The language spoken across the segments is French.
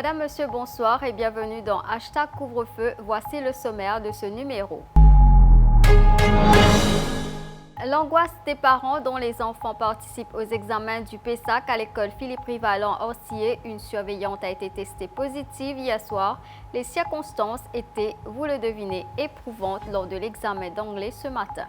Madame, Monsieur, bonsoir et bienvenue dans Hashtag Couvre-feu. Voici le sommaire de ce numéro. L'angoisse des parents dont les enfants participent aux examens du PESAC à l'école Philippe Rivalan-Orcier. Une surveillante a été testée positive hier soir. Les circonstances étaient, vous le devinez, éprouvantes lors de l'examen d'anglais ce matin.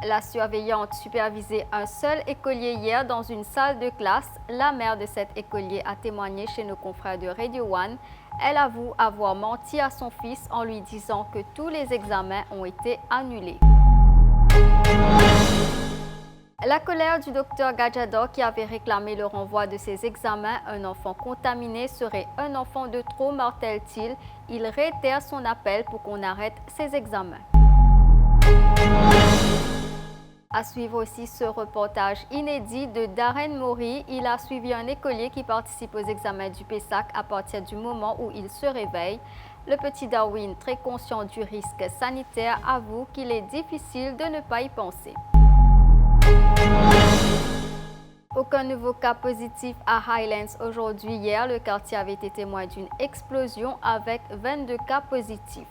La surveillante supervisait un seul écolier hier dans une salle de classe. La mère de cet écolier a témoigné chez nos confrères de Radio One. Elle avoue avoir menti à son fils en lui disant que tous les examens ont été annulés. La colère du docteur Gadjador qui avait réclamé le renvoi de ses examens. Un enfant contaminé serait un enfant de trop, martèle-t-il. Il réitère son appel pour qu'on arrête ses examens. À suivre aussi ce reportage inédit de Darren Maury. Il a suivi un écolier qui participe aux examens du PESAC à partir du moment où il se réveille. Le petit Darwin, très conscient du risque sanitaire, avoue qu'il est difficile de ne pas y penser. Aucun nouveau cas positif à Highlands aujourd'hui. Hier, le quartier avait été témoin d'une explosion avec 22 cas positifs.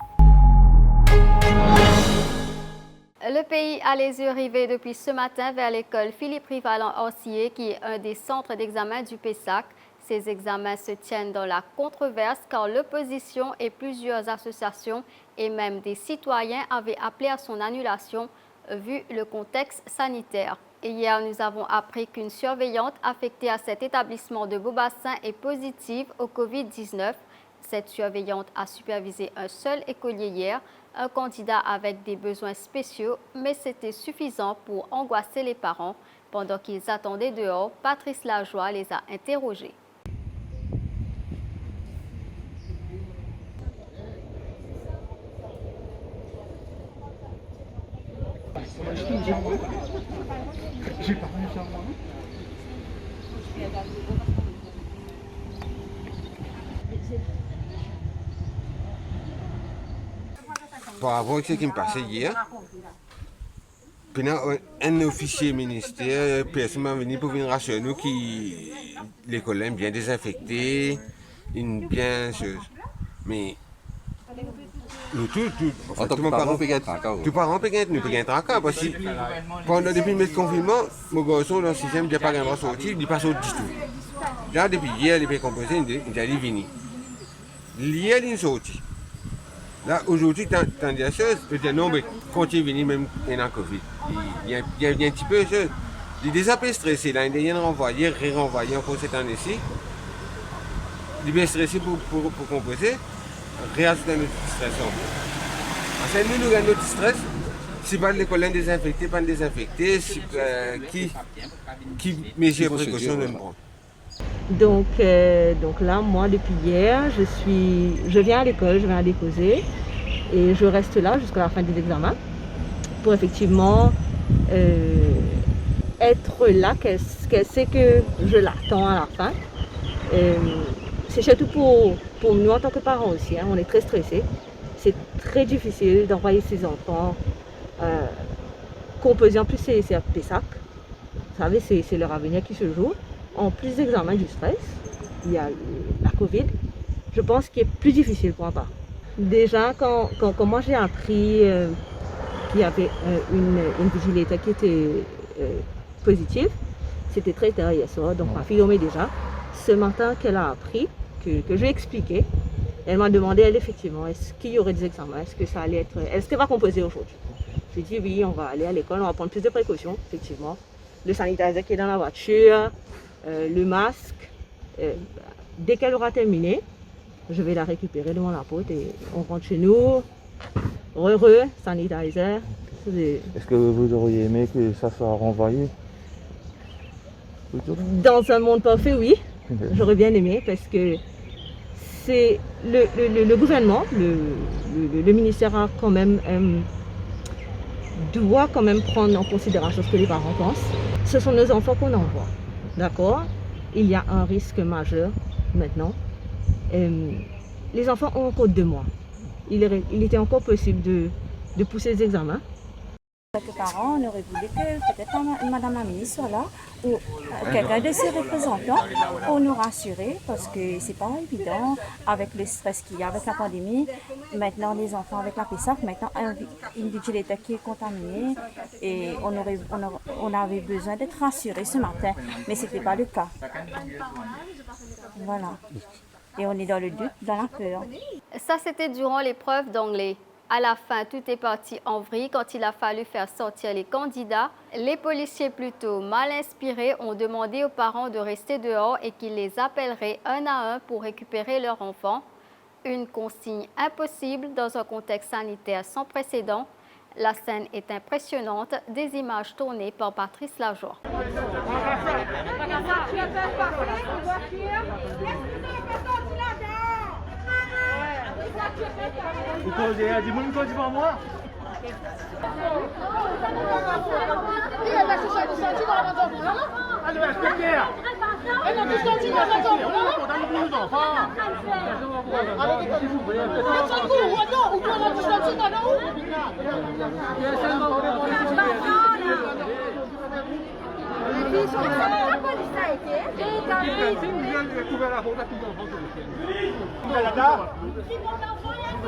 Le pays a les yeux rivés depuis ce matin vers l'école Philippe Rivalan-Orcier qui est un des centres d'examen du PESAC. Ces examens se tiennent dans la controverse car l'opposition et plusieurs associations et même des citoyens avaient appelé à son annulation vu le contexte sanitaire. Et hier, nous avons appris qu'une surveillante affectée à cet établissement de Beaubassin est positive au Covid-19. Cette surveillante a supervisé un seul écolier hier, un candidat avec des besoins spéciaux, mais c'était suffisant pour angoisser les parents. Pendant qu'ils attendaient dehors, Patrice Lajoie les a interrogés. Par rapport à ce qui me passait hier, un officier ministère, personne est venu pour venir rassurer nous que l'école est bien désinfectée, bien chose. Mais En tant que parent, peut être tracas. tout parent peut être tracas parce que pendant depuis le confinement, mon garçon dans le système n'a pas vraiment sorti, il n'est pas sorti du tout. Là, depuis hier, il est composé, il est venu. Hier, il est sorti. Là, aujourd'hui, tant de choses, peut-être non, mais quand il est venu, même il y a un Covid. Il y a un petit peu de choses. Il est déjà un peu stressé, là, il est renvoyé, renvoyé encore cette année-ci. Il est bien stressé pour composer, réajouter notre stress. Parce que nous avons notre stress, si pas l'école est désinfectée, pas désinfectée, qui mesure précaution de nous prendre. Donc là, moi, depuis hier, je viens à l'école, je viens à déposer et je reste là jusqu'à la fin des examens pour effectivement être là, qu'elle sait que je l'attends à la fin. C'est surtout pour nous en tant que parents aussi, hein, on est très stressés. C'est très difficile d'envoyer ses enfants composer. En plus, c'est un PESAC. Vous savez, c'est leur avenir qui se joue. En plus d'examen du stress, il y a la Covid. Je pense qu'il est plus difficile pour un parent. Déjà, quand moi j'ai appris qu'il y avait une vigilateur qui était positive, c'était très tard hier soir, donc ma fille dormait déjà. Ce matin qu'elle a appris, que j'ai expliqué, elle m'a demandé, elle, effectivement, est-ce qu'il y aurait des examens, est-ce qu'elle va composer aujourd'hui? J'ai dit oui, on va aller à l'école, on va prendre plus de précautions, effectivement. Le sanitizer qui est dans la voiture, le masque. Dès qu'elle aura terminé, je vais la récupérer devant la porte et on rentre chez nous. Heureux, sanitizer. Est-ce que vous auriez aimé que ça soit renvoyé? Dans un monde parfait, oui. J'aurais bien aimé parce que c'est le gouvernement, le ministère a quand même, doit quand même prendre en considération ce que les parents pensent. Ce sont nos enfants qu'on envoie, d'accord? Il y a un risque majeur maintenant. Les enfants ont encore 2 mois. Il était encore possible de pousser les examens. Quelques parents, on aurait voulu que peut-être Madame la ministre soit là ou quelqu'un de ses représentants pour nous rassurer parce que c'est pas évident avec le stress qu'il y a avec la pandémie. Maintenant, les enfants avec la PESAC, maintenant une vigilité qui est contaminée et on avait besoin d'être rassurés ce matin, mais c'était pas le cas. Voilà. Et on est dans le doute, dans la peur. Ça, c'était durant l'épreuve d'anglais. À la fin, tout est parti en vrille quand il a fallu faire sortir les candidats. Les policiers, plutôt mal inspirés, ont demandé aux parents de rester dehors et qu'ils les appelleraient un à un pour récupérer leur enfant. Une consigne impossible dans un contexte sanitaire sans précédent. La scène est impressionnante, des images tournées par Patrice Lajoie. Vous causez à du monde cause devant moi. Allez, respectez.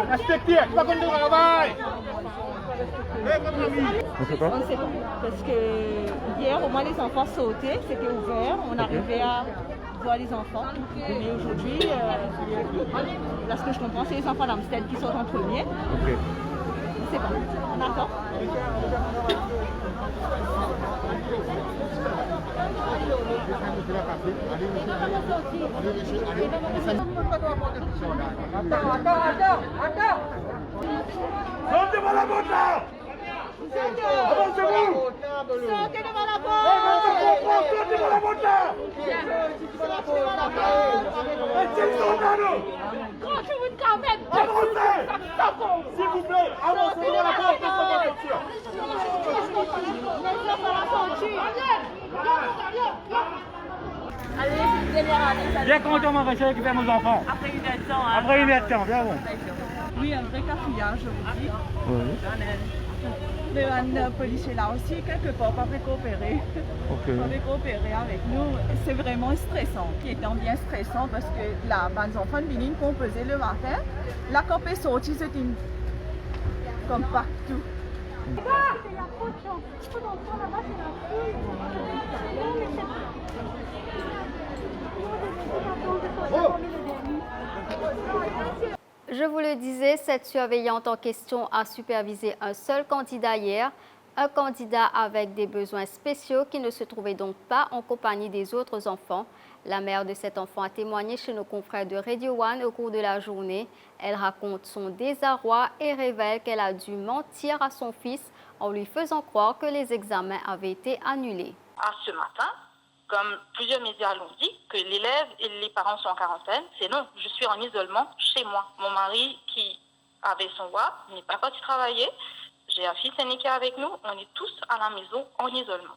Respectez, pas comme de travail. On sait pas. On ne sait pas. Parce que hier, au moins, les enfants sautaient, c'était ouvert, on arrivait à voir les enfants. Mais aujourd'hui, là, ce que je comprends, c'est les enfants d'Amstel qui sortent en premier. Ok. On ne sait pas. On attend. Sortez devant la porte là. Avancez-vous. Sortez devant la Sortez devant la porte là. Avancez. S'il vous plaît, avancez devant la porte. Viens quand on va récupérer nos enfants. Après une heure de temps. Après une heure de temps, viens bon. Oui, un vrai cafouillage, je vous dis. Oui. Le policier là aussi, quelque part, pas coopérer. Ok. Pas coopérer avec nous. C'est vraiment stressant. Qui étant bien stressant parce que la bande enfants de Bénin qu'on faisait le matin, la COP est sortie, c'était comme partout. Je vous le disais, cette surveillante en question a supervisé un seul candidat hier, un candidat avec des besoins spéciaux qui ne se trouvait donc pas en compagnie des autres enfants. La mère de cet enfant a témoigné chez nos confrères de Radio One au cours de la journée. Elle raconte son désarroi et révèle qu'elle a dû mentir à son fils en lui faisant croire que les examens avaient été annulés. Ce matin, comme plusieurs médias l'ont dit, que l'élève et les parents sont en quarantaine, c'est non, je suis en isolement chez moi. Mon mari qui avait son WAP n'est pas parti travailler, j'ai un fils aîné qui est avec nous, on est tous à la maison en isolement.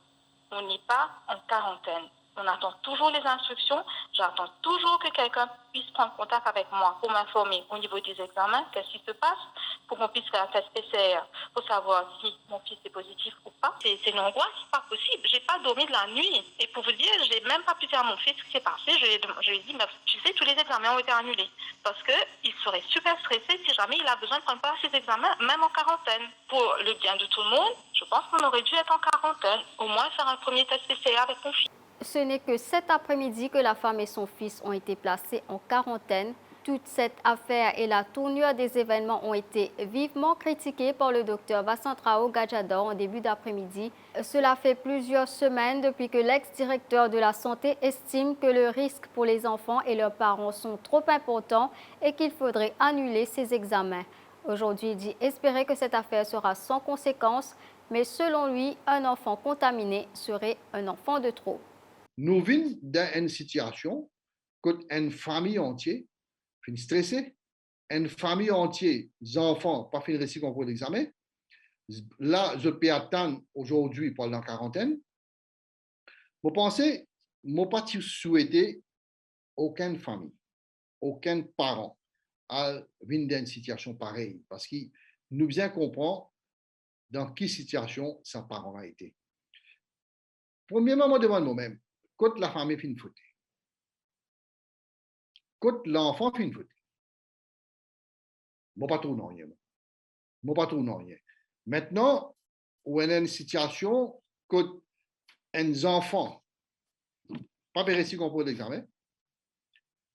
On n'est pas en quarantaine. On attend toujours les instructions, j'attends toujours que quelqu'un puisse prendre contact avec moi pour m'informer au niveau des examens, qu'est-ce qui se passe, pour qu'on puisse faire un test PCR pour savoir si mon fils est positif ou pas. C'est une angoisse, pas possible. J'ai pas dormi de la nuit. Et pour vous dire, j'ai même pas pu dire à mon fils ce qui s'est passé. Je lui ai dit, mais tu sais, tous les examens ont été annulés. Parce qu'il serait super stressé si jamais il a besoin de prendre part à ses examens, même en quarantaine. Pour le bien de tout le monde, je pense qu'on aurait dû être en quarantaine. Au moins faire un premier test PCR avec mon fils. Ce n'est que cet après-midi que la femme et son fils ont été placés en quarantaine. Toute cette affaire et la tournure des événements ont été vivement critiquées par le docteur Vassantrao Gadjador en début d'après-midi. Cela fait plusieurs semaines depuis que l'ex-directeur de la santé estime que le risque pour les enfants et leurs parents sont trop importants et qu'il faudrait annuler ces examens. Aujourd'hui, il dit espérer que cette affaire sera sans conséquence, mais selon lui, un enfant contaminé serait un enfant de trop. Nous venons d'une situation où une famille entière est stressée, une famille entière, les enfants, pas fait le récit pour l'examen. Là, je peux attendre aujourd'hui pendant la quarantaine. Vous pensez, je n'ai pas souhaité aucune famille, aucun parent à venir dans une situation pareille. Parce que nous bien comprendre, dans quelle situation sa parent a été. Premièrement, je demande moi-même, quand la famille fait une faute, quand l'enfant fait une faute, je ne pas trop non rien. Je pas trop non rien. Maintenant, on a une situation quand un enfant, pas réussi qu'on pour l'examen,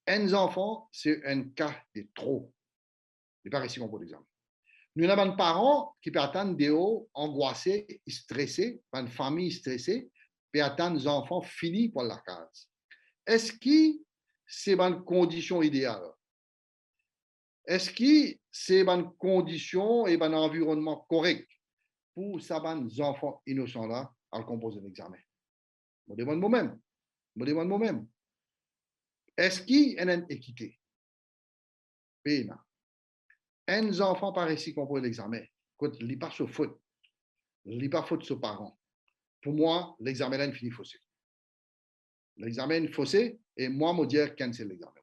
un enfant, c'est un cas de trop. Il n'est pas réussi qu'on pour l'examen. Nous avons des parents qui peuvent attendre des hauts angoissés, stressés, une famille stressée, puis attendre des enfants finis pour la case. Est-ce que c'est une condition idéale? Est-ce que c'est une condition et un environnement correct pour ces enfants innocents-là à composer l'examen? Je me demande moi-même. Est-ce qu'il y a une équité? Un enfant par ici composent l'examen, quand il n'y a pas de faute, il n'y a pas de faute de ses parents. Pour moi, l'examen est fini faussé. L'examen est faussé et moi, je dis cancel l'examen.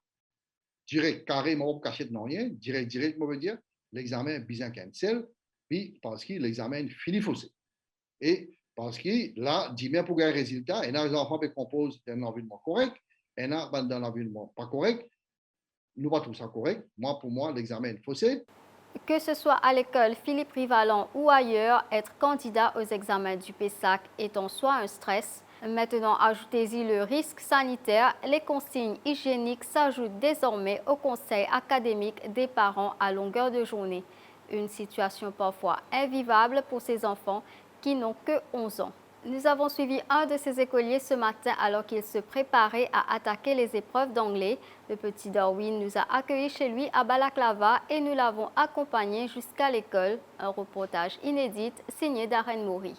Direct, carrément, caché de rien, direct, je veux dire, l'examen est bien cancel, puis parce que l'examen est fini faussé. Et parce que là, dis bien pour gagner un résultat, et là, les enfants composent d'un environnement correct, et là, dans un environnement pas correct, nous pas tout ça correct. Moi, pour moi, l'examen est faussé. Que ce soit à l'école Philippe Rivalan ou ailleurs, être candidat aux examens du PESAC est en soi un stress. Maintenant, ajoutez-y le risque sanitaire. Les consignes hygiéniques s'ajoutent désormais au conseil académique des parents à longueur de journée. Une situation parfois invivable pour ces enfants qui n'ont que 11 ans. Nous avons suivi un de ces écoliers ce matin alors qu'il se préparait à attaquer les épreuves d'anglais. Le petit Darwin nous a accueillis chez lui à Balaklava et nous l'avons accompagné jusqu'à l'école. Un reportage inédit signé Darren Mori.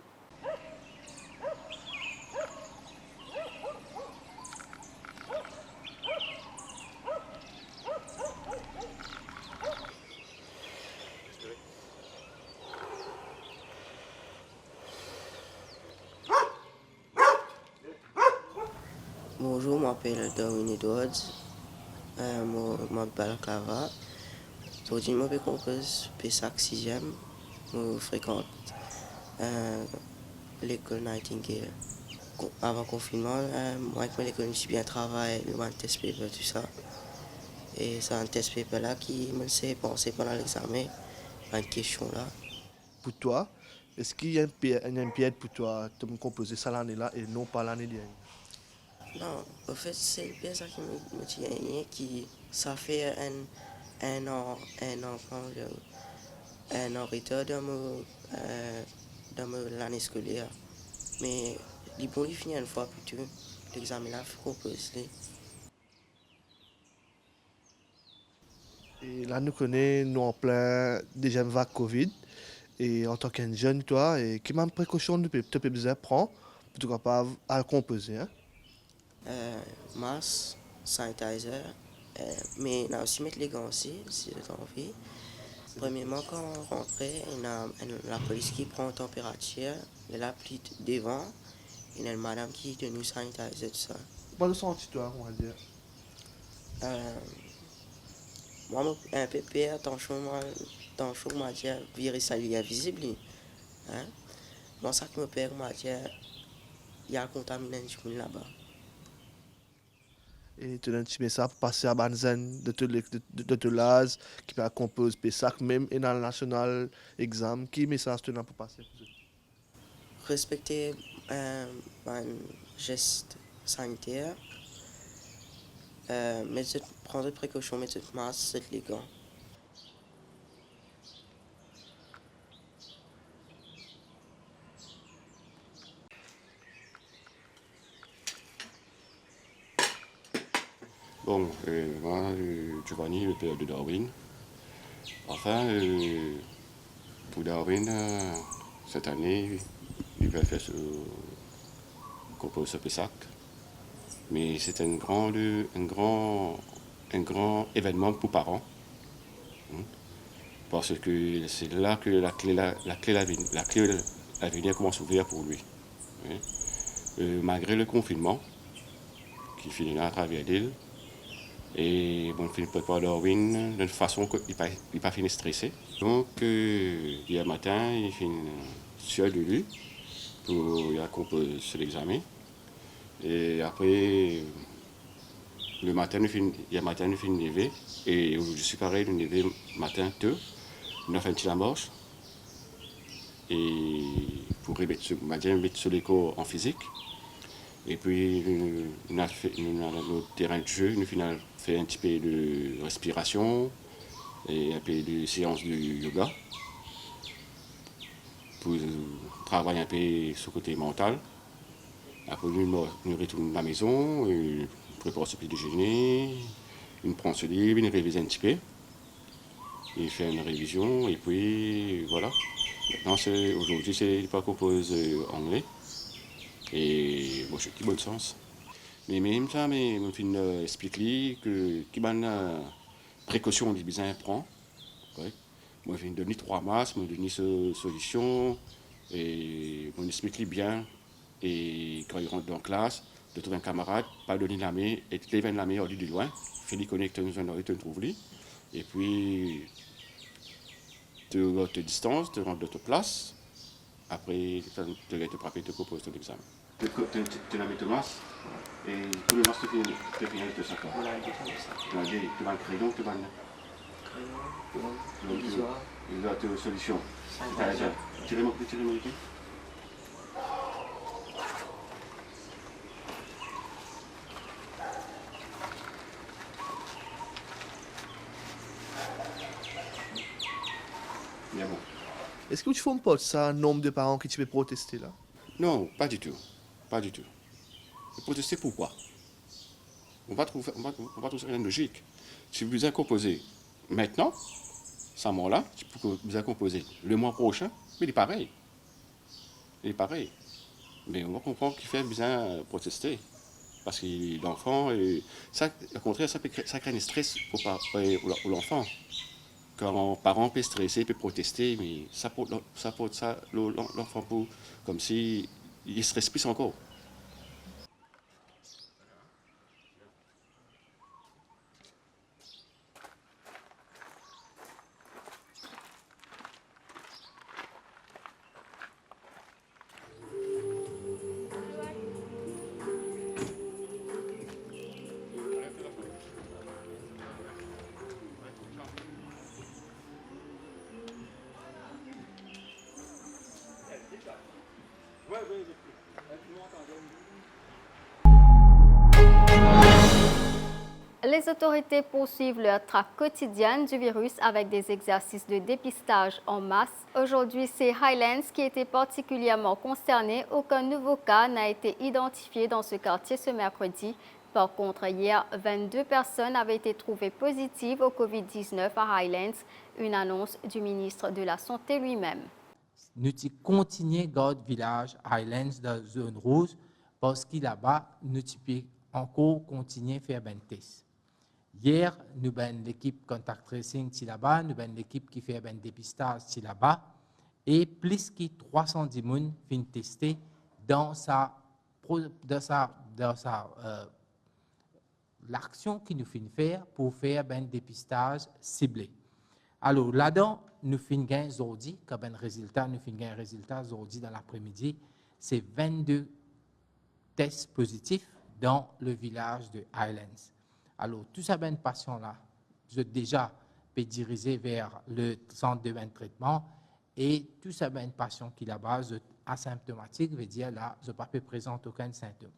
Bonjour, je m'appelle Darwin Edwards, je m'appelle Balaklava. Aujourd'hui, je me compose PESAC 6e, je fréquente l'école Nightingale. Avant le confinement, moi avec l'école, je suis bien travaillé, le test paper, tout ça. Et c'est un test paper là qui me fait penser pendant l'examen à une question là. Pour toi, est-ce qu'il y a une pièce pour toi de me composer ça l'année-là et non pas l'année dernière? Non, en fait, c'est le PESAC qui me dit gagné, qui ça fait un an retard dans l'année scolaire. Mais les bons, ils finissent une fois plus tôt. L'examen là, il faut composer. Et là, nous connaissons, nous en plein deuxième vague Covid. Et en tant qu'un jeune, toi, et quelle même précaution tu peux prendre pour être capable à composer? Hein? Masque, sanitizer, mais on a aussi mettre les gants aussi, si vous avez envie. Premièrement, quand on rentre, on a la police qui prend la température, il y a la petite devant, et il y a une madame qui nous sanitiser tout ça. Pas de senti, toi, on va dire. Moi, un peu peur, attention, m'a dit, virus est visible. Hein? Moi, ça qui me perd, m'a dit, il y a un contaminant là-bas. Et tu as un petit message pour passer à Banzen de tout l'âge qui peut composer PESAC, même et dans le national exam. Quel message tu as pour passer? Respecter un geste sanitaire, prendre des précautions, mettre des masques, les gants. Bon, moi, Giovanni, le père de Darwin. Enfin, pour Darwin, cette année, il va faire ce PESAC. Mais c'est un grand événement pour parents. Parce que c'est là que la clé l'avenir commence à s'ouvrir pour lui. Malgré le confinement, qui finira à travers l'île, Et bon, je prépare Darwin d'une façon qu'il n'est pas fini stressé. Donc, hier matin, il fait sur de lui pour composer l'examen. Et après, hier matin, il fait une lever. Et je suis pareil, une lever matin, tôt. On a fait un petit amorce. Et pour mettre sur les cours en physique. Et puis, on a notre terrain de jeu, nous avons fait un petit peu de respiration et un peu de séance de yoga pour travailler un peu sur le côté mental. Après, nous retournons à la maison, on prépare ce petit déjeuner, on prend ce livre, on révise un petit peu, on fait une révision et puis voilà. Maintenant, aujourd'hui, c'est pas qu'on pose anglais. Et bon, j'ai qui bon sens. Mais même ça, mais je vais expliquer que qui bonne précaution des besoins prend. Ouais. Moi, je vais donner 3 masques, je vais donner solution et je vais expliquer bien. Et quand il rentre dans la classe, de trouver un camarade, pas donner la main, et de lever la main au lieu de loin, faire les connecter nous en te trouver. Et puis, te distance, te rendre de ta place. Après, tu vas te préparer, te propose ton examen. Tu la mets ton masque et tout le masque te finit de ça. Tu vas le crayon, tu vas le crayon, il va te solution. Tu remontes. Bien bon. Est-ce que tu fais pas ça, un nombre de parents qui tu peux protester là? Non, pas du tout. Pas du tout. Et protester pourquoi? On va trouver une logique. Si vous avez composé maintenant, ce moment-là, vous avez composé le mois prochain, mais il est pareil. Mais on va comprendre qu'il fait besoin de protester. Parce que l'enfant, ça, au contraire, ça crée un stress pour l'enfant. Quand un parent peut stresser, peut protester, mais ça porte ça l'enfant pour comme si il stresse plus encore. Les autorités poursuivent leur traque quotidienne du virus avec des exercices de dépistage en masse. Aujourd'hui, c'est Highlands qui était particulièrement concerné. Aucun nouveau cas n'a été identifié dans ce quartier ce mercredi. Par contre, hier, 22 personnes avaient été trouvées positives au COVID-19 à Highlands, une annonce du ministre de la Santé lui-même. Nous continuons à garder le village Highlands dans la zone rouge parce que là-bas, nous pouvons encore continuer à faire des tests. Hier, nous avons l'équipe Contact Tracing là-bas, nous avons l'équipe qui fait un dépistage là-bas, et plus de 310 personnes viennent tester dans l'action que nous faisons faire pour faire un dépistage ciblé. Alors là-dedans, nous faisons un aujourd'hui, comme un résultat, nous faisons un résultat aujourd'hui dans l'après-midi, c'est 22 tests positifs dans le village de Highlands. Alors, tous ces patients-là, je déjà peux diriger vers le centre de traitement et tous ces patients qui là-bas sont asymptomatiques, veut dire là, je ne peux pas présenter aucun symptôme.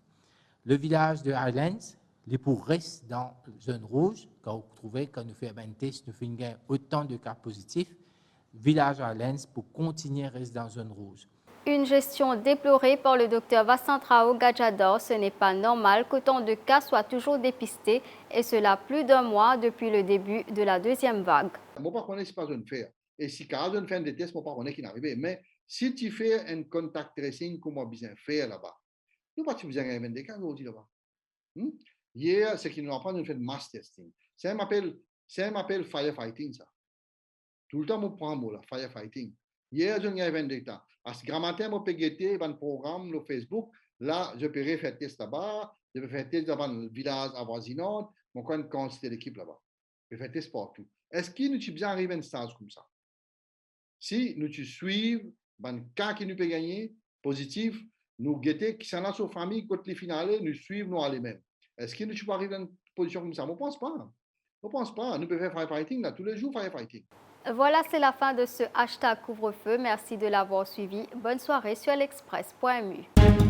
Le village de Highlands, les pour rester dans la zone rouge, quand vous trouvez, quand nous faisons un test, nous faisons autant de cas positifs. Village Highlands pour continuer à rester dans la zone rouge. Une gestion déplorée par le docteur Vassantrao Gajador. Ce n'est pas normal qu'autant de cas soient toujours dépistés, et cela plus d'un mois depuis le début de la deuxième vague. Moi, par contre, ce n'est pas une faire. Et si quand on fait des tests, moi, par contre, qui n'arrive. Mais si tu fais un contact tracing, comment bien faire là-bas? Nous, pas tu faisais un des cas aujourd'hui là-bas. Hier, c'est qu'ils nous apprennent de faire mass testing. C'est un appel firefighting, ça. Tout le temps, on prend le firefighting. Hier, je n'ai pas de temps. Parce que grand matin, je peux guetter un programme sur Facebook. Là, je peux faire test là-bas. Je peux faire test dans le village avoisinant. mon quand une quantité d'équipe là-bas. Je fais test partout. Est-ce qu'il nous bien arriver à une stage comme ça? Si nous suivons, ben, quand qui nous peut gagner, positif, nous guetter, qui s'en a sur famille, quand les finales, nous suivons, nous aller même. Est-ce qu'il nous peut arriver à une position comme ça? Je ne pense pas. Je ne pense pas. Nous pouvons faire firefighting là, tous les jours, firefighting. Voilà, c'est la fin de ce hashtag couvre-feu. Merci de l'avoir suivi. Bonne soirée sur l'express.mu.